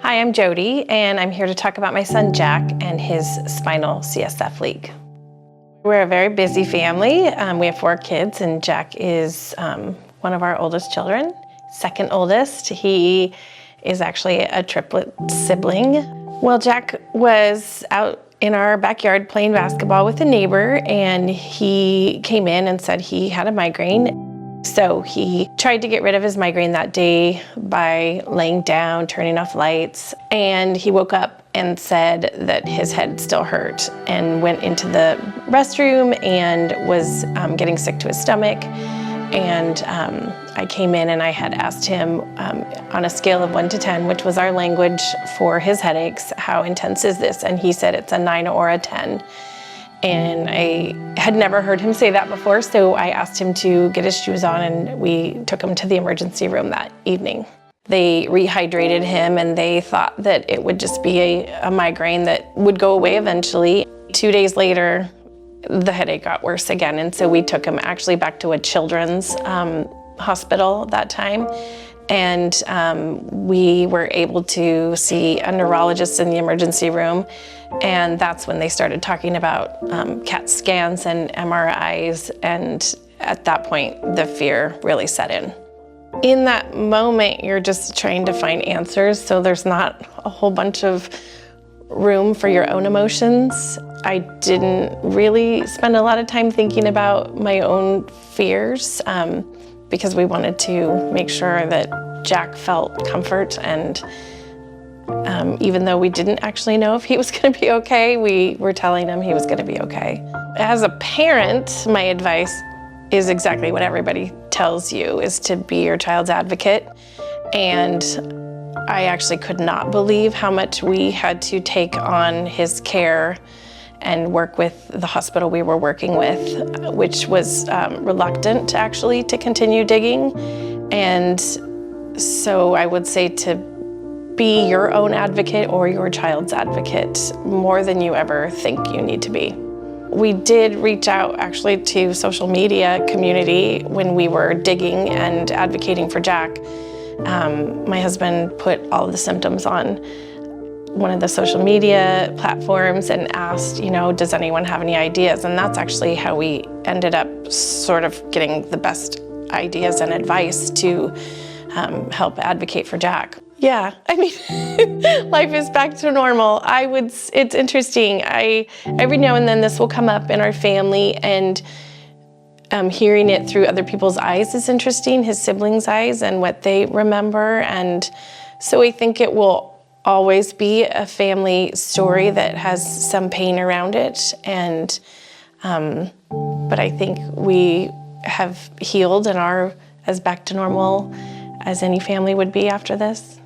Hi, I'm Jody, and I'm here to talk about my son Jack and his spinal CSF leak. We're a very busy family. We have 4 kids, and Jack is one of our oldest children, second oldest. He is actually a triplet sibling. Well, Jack was out in our backyard playing basketball with a neighbor, and he came in and said he had a migraine. So he tried to get rid of his migraine that day by laying down, turning off lights, and he woke up and said that his head still hurt and went into the restroom and was getting sick to his stomach. And I came in and I had asked him on a scale of 1 to 10, which was our language for his headaches, how intense is this? And he said it's a 9 or a 10. And I had never heard him say that before, so I asked him to get his shoes on and we took him to the emergency room that evening. They rehydrated him and they thought that it would just be a migraine that would go away eventually. 2 days later, the headache got worse again, and so we took him actually back to a children's hospital that time. And we were able to see a neurologist in the emergency room, and that's when they started talking about CAT scans and MRIs, and at that point, the fear really set in. In that moment, you're just trying to find answers, so there's not a whole bunch of room for your own emotions. I didn't really spend a lot of time thinking about my own fears, because we wanted to make sure that Jack felt comfort, and even though we didn't actually know if he was going to be okay, we were telling him he was going to be okay. As a parent, my advice is exactly what everybody tells you, is to be your child's advocate. And I actually could not believe how much we had to take on his care and work with the hospital we were working with, which was reluctant actually to continue digging. And so I would say to be your own advocate or your child's advocate more than you ever think you need to be. We did reach out actually to social media community when we were digging and advocating for Jack. My husband put all of the symptoms on one of the social media platforms and asked, does anyone have any ideas? And that's actually how we ended up sort of getting the best ideas and advice to help advocate for Jack. Yeah, I mean, life is back to normal. It's interesting. Every now and then this will come up in our family, and hearing it through other people's eyes is interesting, his siblings' eyes and what they remember. And so I think it will always be a family story that has some pain around it. And but I think we have healed and are as back to normal as any family would be after this.